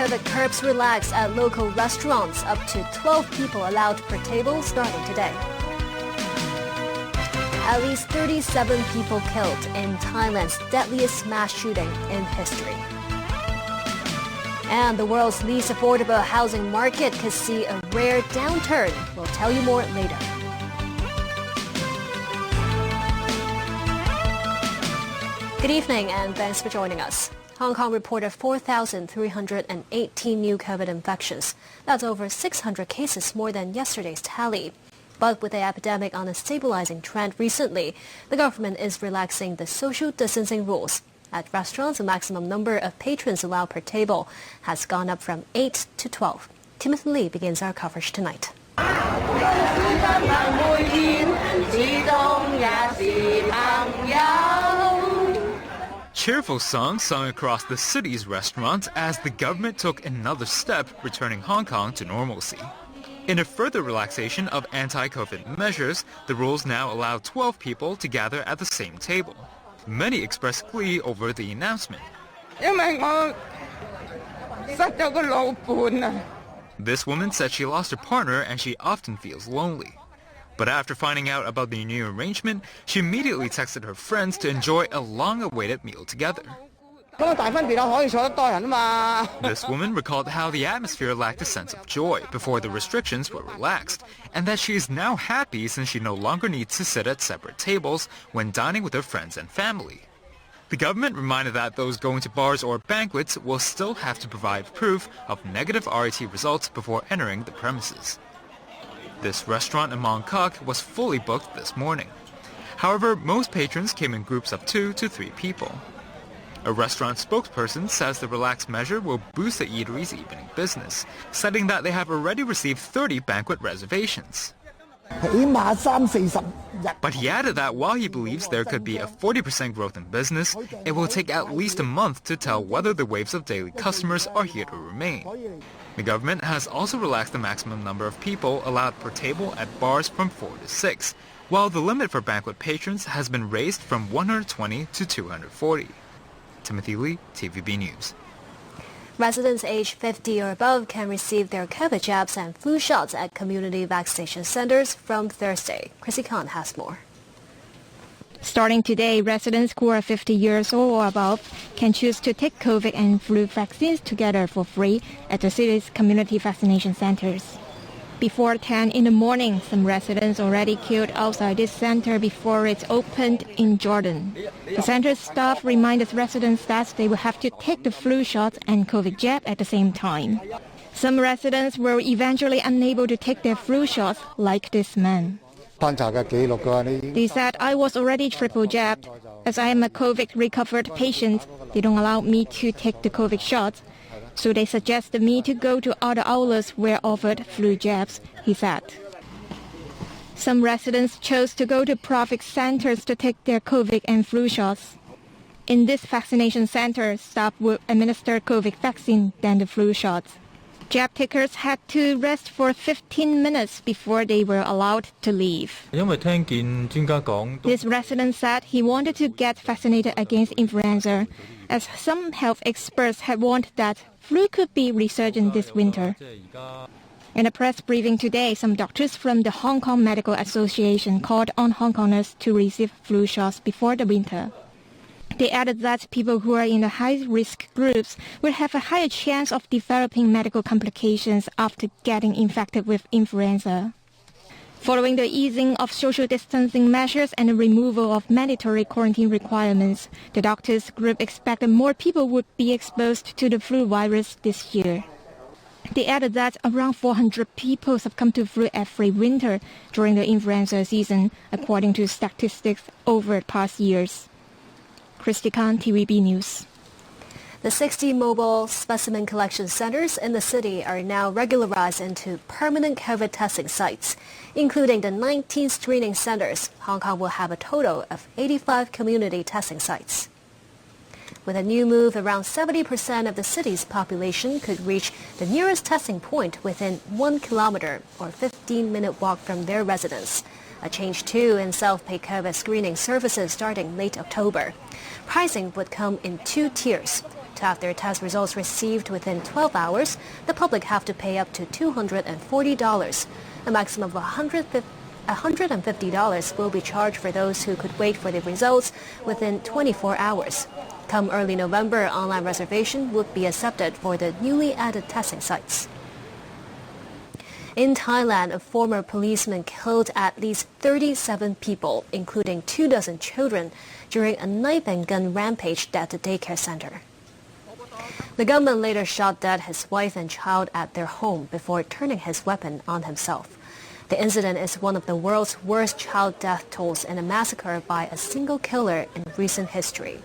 The curbs relax at local restaurants, up to 12 people allowed per table starting today. At least 37 people killed in Thailand's deadliest mass shooting in history. And the world's least affordable housing market could see a rare downturn. We'll tell you more later. Good evening and thanks for joining us. Hong Kong reported 4,318 new COVID infections. That's over 600 cases more than yesterday's tally. But with the epidemic on a stabilizing trend recently, the government is relaxing the social distancing rules. At restaurants, the maximum number of patrons allowed per table has gone up from 8 to 12. Timothy Lee begins our coverage tonight. Cheerful songs sung across the city's restaurants as the government took another step, returning Hong Kong to normalcy. In a further relaxation of anti-COVID measures, the rules now allow 12 people to gather at the same table. Many expressed glee over the announcement. This woman said she lost her partner and she often feels lonely. But after finding out about the new arrangement, she immediately texted her friends to enjoy a long-awaited meal together. This woman recalled how the atmosphere lacked a sense of joy before the restrictions were relaxed, and that she is now happy since she no longer needs to sit at separate tables when dining with her friends and family. The government reminded that those going to bars or banquets will still have to provide proof of negative RT results before entering the premises. This restaurant in Mong Kok was fully booked this morning. However, most patrons came in groups of 2 to 3 people. A restaurant spokesperson says the relaxed measure will boost the eatery's evening business, citing that they have already received 30 banquet reservations. But he added that while he believes there could be a 40% growth in business, it will take at least a month to tell whether the waves of daily customers are here to remain. The government has also relaxed the maximum number of people allowed per table at bars from 4 to 6, while the limit for banquet patrons has been raised from 120 to 240. Timothy Lee, TVB News. Residents aged 50 or above can receive their COVID jabs and flu shots at community vaccination centers from Thursday. Chrissy Khan has more. Starting today, residents who are 50 years old or above can choose to take COVID and flu vaccines together for free at the city's community vaccination centers. Before 10 in the morning, some residents already queued outside this center before it's opened in Jordan. The center's staff reminded residents that they will have to take the flu shots and COVID jab at the same time. Some residents were eventually unable to take their flu shots, like this man. They said, "I was already triple jabbed. As I am a COVID-recovered patient, they don't allow me to take the COVID shots. So they suggested me to go to other outlets where offered flu jabs," he said. Some residents chose to go to private centers to take their COVID and flu shots. In this vaccination center, staff will administer COVID vaccine, then the flu shots. Jab takers had to rest for 15 minutes before they were allowed to leave. This resident said he wanted to get vaccinated against influenza, as some health experts had warned that flu could be resurgent this winter. In a press briefing today, some doctors from the Hong Kong Medical Association called on Hong Kongers to receive flu shots before the winter. They added that people who are in the high-risk groups will have a higher chance of developing medical complications after getting infected with influenza. Following the easing of social distancing measures and the removal of mandatory quarantine requirements, the doctors group expected more people would be exposed to the flu virus this year. They added that around 400 people succumb to flu every winter during the influenza season, according to statistics over past years. Christy Khan, TVB News. The 60 mobile specimen collection centers in the city are now regularized into permanent COVID testing sites. Including the 19 screening centers, Hong Kong will have a total of 85 community testing sites. With a new move, around 70% of the city's population could reach the nearest testing point within 1 kilometer or 15-minute walk from their residence. A change too in self-pay COVID screening services starting late October. Pricing would come in 2 tiers. have their test results received within 12 hours, the public have to pay up to $240. A maximum of $150 will be charged for those who could wait for the results within 24 hours. Come early November, online reservation would be accepted for the newly added testing sites. In Thailand, a former policeman killed at least 37 people, including 24 children, during a knife and gun rampage at the daycare center. The gunman later shot dead his wife and child at their home before turning his weapon on himself. The incident is one of the world's worst child death tolls in a massacre by a single killer in recent history.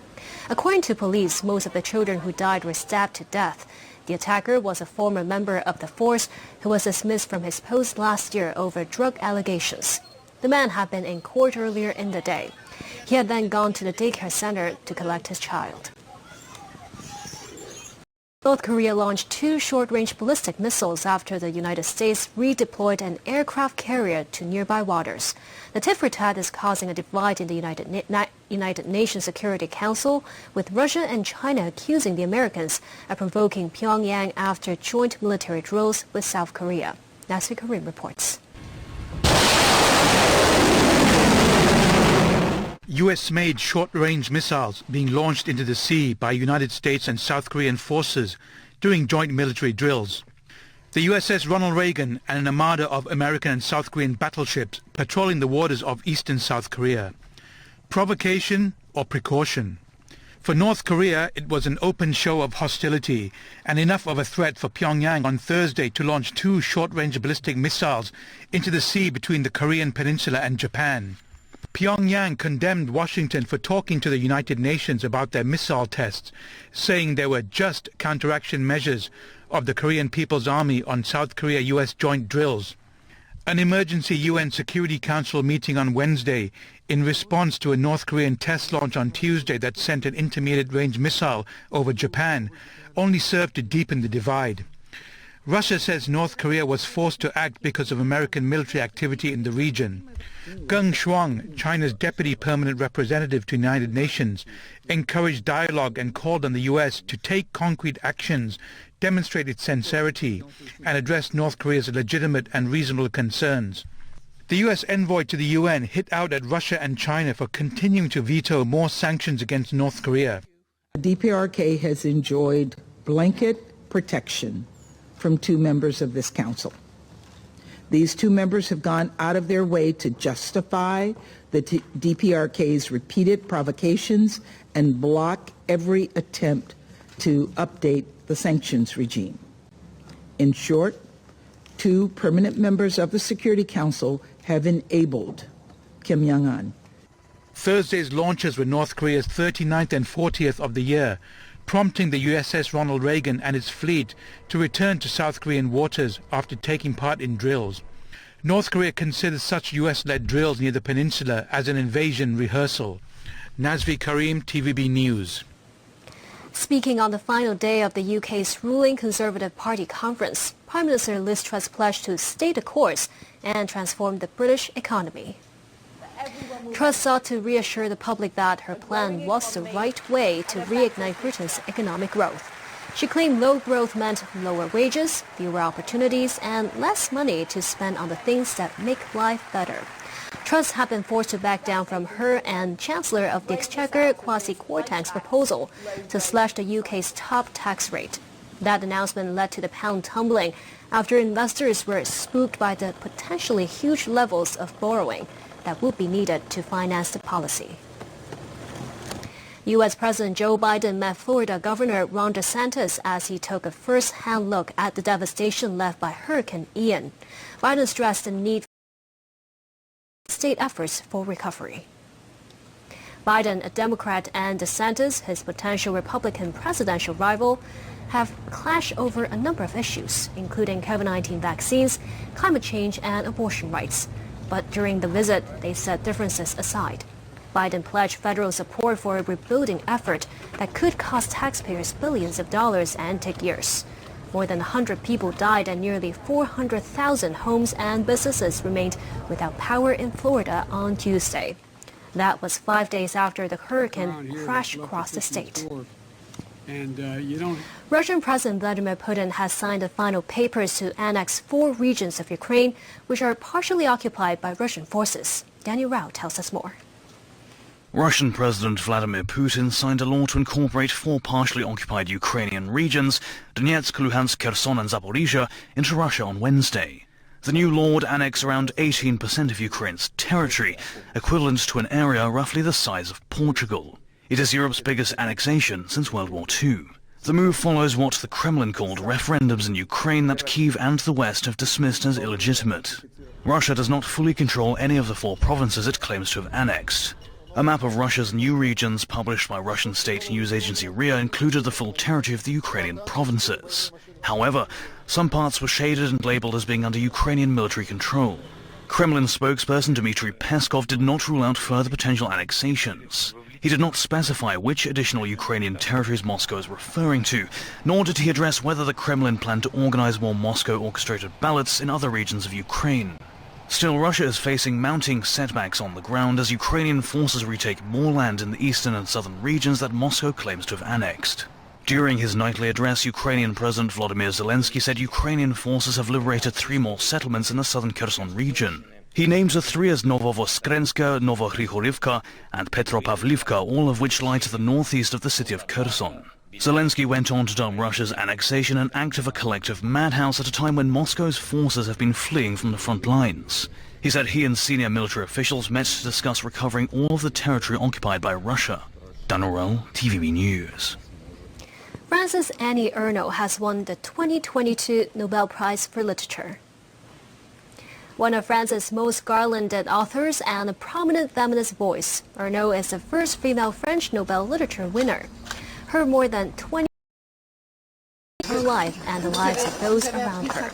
According to police, most of the children who died were stabbed to death. The attacker was a former member of the force who was dismissed from his post last year over drug allegations. The man had been in court earlier in the day. He had then gone to the daycare center to collect his child. North Korea launched 2 short-range ballistic missiles after the United States redeployed an aircraft carrier to nearby waters. The tit-for-tat is causing a divide in the United Nations Security Council, with Russia and China accusing the Americans of provoking Pyongyang after joint military drills with South Korea. Nasri Karim reports. U.S.-made short-range missiles being launched into the sea by United States and South Korean forces during joint military drills. The USS Ronald Reagan and an armada of American and South Korean battleships patrolling the waters of eastern South Korea. Provocation or precaution? For North Korea, it was an open show of hostility and enough of a threat for Pyongyang on Thursday to launch 2 short-range ballistic missiles into the sea between the Korean peninsula and Japan. Pyongyang condemned Washington for talking to the United Nations about their missile tests, saying they were just counteraction measures of the Korean People's Army on South Korea-US joint drills. An emergency UN Security Council meeting on Wednesday in response to a North Korean test launch on Tuesday that sent an intermediate-range missile over Japan only served to deepen the divide. Russia says North Korea was forced to act because of American military activity in the region. Geng Shuang, China's deputy permanent representative to the United Nations, encouraged dialogue and called on the U.S. to take concrete actions, demonstrate its sincerity, and address North Korea's legitimate and reasonable concerns. The U.S. envoy to the UN hit out at Russia and China for continuing to veto more sanctions against North Korea. DPRK has enjoyed blanket protection from 2 members of this council. These 2 members have gone out of their way to justify the DPRK's repeated provocations and block every attempt to update the sanctions regime. In short, 2 permanent members of the Security Council have enabled Kim Jong-un. Thursday's launches were North Korea's 39th and 40th of the year, prompting the USS Ronald Reagan and its fleet to return to South Korean waters after taking part in drills. North Korea considers such US-led drills near the peninsula as an invasion rehearsal. Nasri Karim, TVB News. Speaking on the final day of the UK's ruling Conservative Party conference, Prime Minister Liz Truss pledged to stay the course and transform the British economy. Truss sought to reassure the public that her plan was the right way to reignite Britain's economic growth. She claimed low growth meant lower wages, fewer opportunities, and less money to spend on the things that make life better. Truss had been forced to back down from her and Chancellor of the Exchequer Kwasi Kwarteng's proposal to slash the UK's top tax rate. That announcement led to the pound tumbling after investors were spooked by the potentially huge levels of borrowing that would be needed to finance the policy. U.S. President Joe Biden met Florida Governor Ron DeSantis as he took a first-hand look at the devastation left by Hurricane Ian. Biden stressed the need for state efforts for recovery. Biden, a Democrat, and DeSantis, his potential Republican presidential rival, have clashed over a number of issues, including COVID-19 vaccines, climate change, and abortion rights. But during the visit, they set differences aside. Biden pledged federal support for a rebuilding effort that could cost taxpayers billions of dollars and take years. More than 100 people died and nearly 400,000 homes and businesses remained without power in Florida on Tuesday. That was 5 days after the hurricane crashed across the state. And you don't... Russian President Vladimir Putin has signed the final papers to annex 4 regions of Ukraine, which are partially occupied by Russian forces. Daniel Rao tells us more. Russian President Vladimir Putin signed a law to incorporate 4 partially occupied Ukrainian regions, Donetsk, Luhansk, Kherson and Zaporizhia, into Russia on Wednesday. The new law would annex around 18% of Ukraine's territory, equivalent to an area roughly the size of Portugal. It is Europe's biggest annexation since World War II. The move follows what the Kremlin called referendums in Ukraine that Kyiv and the West have dismissed as illegitimate. Russia does not fully control any of the 4 provinces it claims to have annexed. A map of Russia's new regions published by Russian state news agency RIA included the full territory of the Ukrainian provinces. However, some parts were shaded and labeled as being under Ukrainian military control. Kremlin spokesperson Dmitry Peskov did not rule out further potential annexations. He did not specify which additional Ukrainian territories Moscow is referring to, nor did he address whether the Kremlin planned to organize more Moscow-orchestrated ballots in other regions of Ukraine. Still, Russia is facing mounting setbacks on the ground as Ukrainian forces retake more land in the eastern and southern regions that Moscow claims to have annexed. During his nightly address, Ukrainian President Volodymyr Zelensky said Ukrainian forces have liberated 3 more settlements in the southern Kherson region. He names the 3 as Novovoskrenska, Novogrigoryivka and Petropavlivka, all of which lie to the northeast of the city of Kherson. Zelensky went on to term Russia's annexation an act of a collective madhouse at a time when Moscow's forces have been fleeing from the front lines. He said he and senior military officials met to discuss recovering all of the territory occupied by Russia. Dan Orel, TVB News. Frances Annie Ernaux has won the 2022 Nobel Prize for Literature. One of France's most garlanded authors and a prominent feminist voice, Ernaux is the first female French Nobel Literature winner. Her more than 20 her life and the lives of those around her.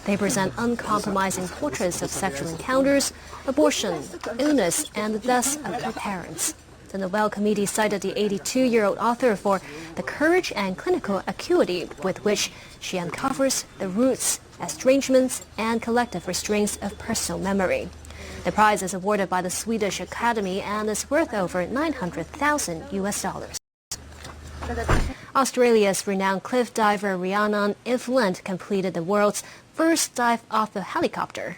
They present uncompromising portraits of sexual encounters, abortion, illness, and the deaths of her parents. The Nobel Committee cited the 82-year-old author for the courage and clinical acuity with which she uncovers the roots, estrangements, and collective restraints of personal memory. The prize is awarded by the Swedish Academy and is worth over $900,000. Australia's renowned cliff diver Rhiannon Ifland completed the world's first dive off a helicopter.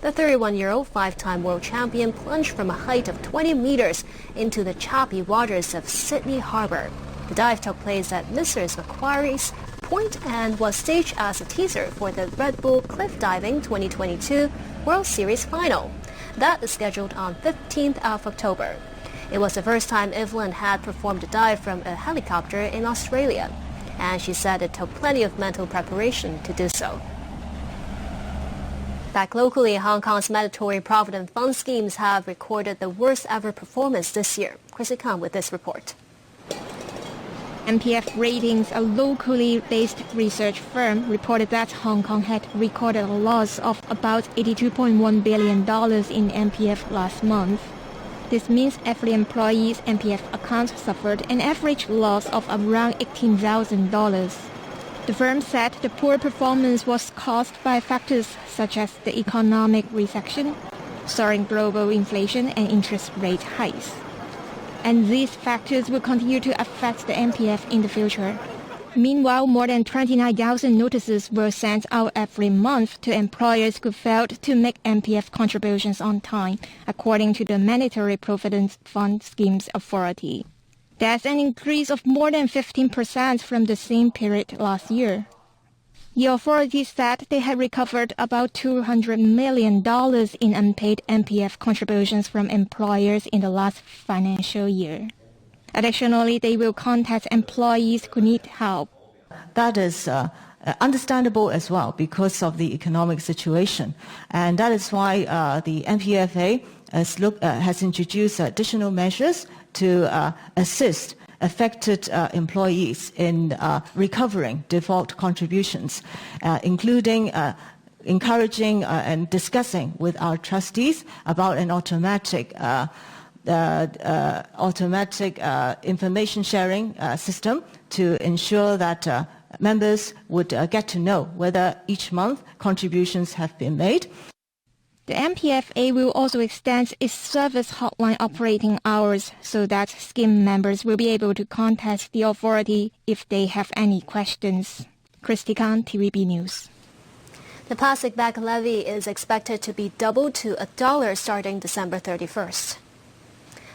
The 31-year-old 5-time world champion plunged from a height of 20 meters into the choppy waters of Sydney Harbour. The dive took place at Mrs. Macquarie's Point and was staged as a teaser for the Red Bull Cliff Diving 2022 World Series Final. That is scheduled on 15th of October. It was the first time Ifland had performed a dive from a helicopter in Australia, and she said it took plenty of mental preparation to do so. Back locally, Hong Kong's mandatory provident fund schemes have recorded the worst ever performance this year. Chrissy Khan with this report. MPF Ratings, a locally based research firm, reported that Hong Kong had recorded a loss of about $82.1 billion in MPF last month. This means every employee's MPF account suffered an average loss of around $18,000. The firm said the poor performance was caused by factors such as the economic recession, soaring global inflation and interest rate hikes. And these factors will continue to affect the MPF in the future. Meanwhile, more than 29,000 notices were sent out every month to employers who failed to make MPF contributions on time, according to the Mandatory Provident Fund Schemes Authority. That's an increase of more than 15% from the same period last year. The authorities said they had recovered about $200 million in unpaid MPF contributions from employers in the last financial year. Additionally, they will contact employees who need help. That is understandable as well because of the economic situation. And that is why the MPFA has introduced additional measures to assist affected employees in recovering default contributions, including encouraging and discussing with our trustees about an automatic information sharing system to ensure that members would get to know whether each month contributions have been made. The MPFA will also extend its service hotline operating hours so that scheme members will be able to contact the authority if they have any questions. Christy Khan, TVB News. The plastic bag levy is expected to be doubled to $1 starting December 31st.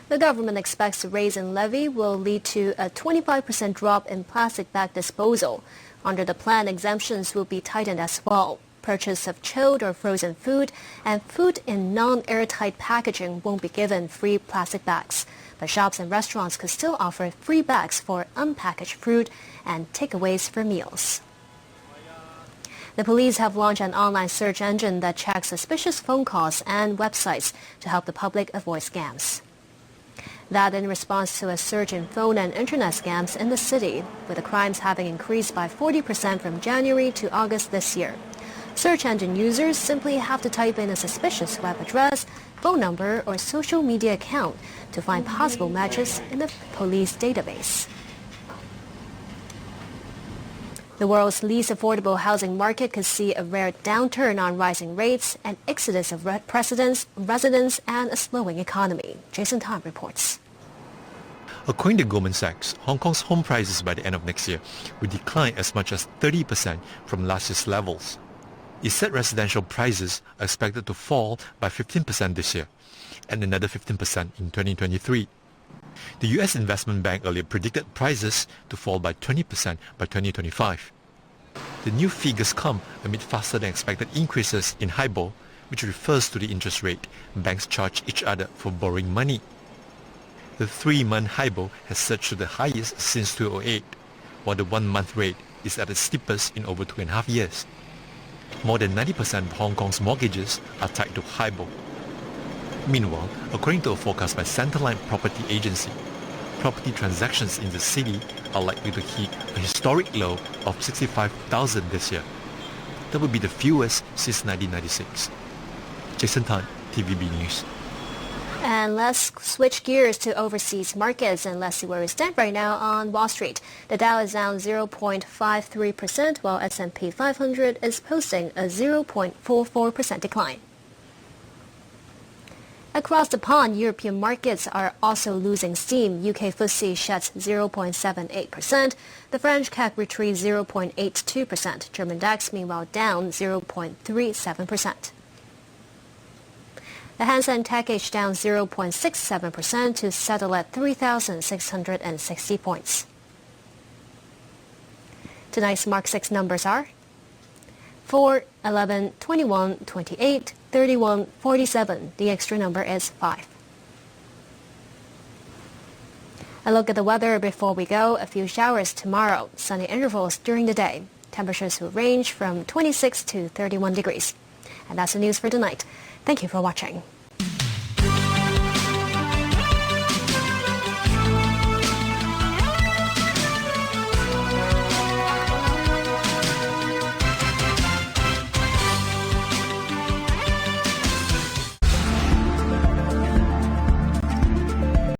The government expects the raise in levy will lead to a 25% drop in plastic bag disposal. Under the plan, exemptions will be tightened as well. Purchase of chilled or frozen food and food in non-airtight packaging won't be given free plastic bags. But shops and restaurants could still offer free bags for unpackaged food and takeaways for meals. The police have launched an online search engine that checks suspicious phone calls and websites to help the public avoid scams. That in response to a surge in phone and internet scams in the city, with the crimes having increased by 40% from January to August this year. Search engine users simply have to type in a suspicious web address, phone number, or social media account to find possible matches in the police database. The world's least affordable housing market could see a rare downturn on rising rates, an exodus of residents, and a slowing economy. Jason Tan reports. According to Goldman Sachs, Hong Kong's home prices by the end of next year will decline as much as 30% from last year's levels. It said residential prices are expected to fall by 15% this year and another 15% in 2023. The U.S. Investment Bank earlier predicted prices to fall by 20% by 2025. The new figures come amid faster than expected increases in HIBOR, which refers to the interest rate banks charge each other for borrowing money. The 3-month HIBOR has surged to the highest since 2008, while the 1-month rate is at its steepest in over 2.5 years. More than 90% of Hong Kong's mortgages are tied to HIBOR. Meanwhile, according to a forecast by Centerline Property Agency, property transactions in the city are likely to hit a historic low of 65,000 this year. That would be the fewest since 1996. Jason Tan, TVB News. And let's switch gears to overseas markets and let's see where we stand right now on Wall Street. The Dow is down 0.53%, while S&P 500 is posting a 0.44% decline. Across the pond, European markets are also losing steam. UK FTSE shuts 0.78%. The French CAC retreats 0.82%. German DAX, meanwhile, down 0.37%. The Hang Seng Tech H down 0.67% to settle at 3,660 points. Tonight's Mark 6 numbers are 4, 11, 21, 28, 31, 47. The extra number is 5. A look at the weather before we go. A few showers tomorrow. Sunny intervals during the day. Temperatures will range from 26 to 31 degrees. And that's the news for tonight. Thank you for watching.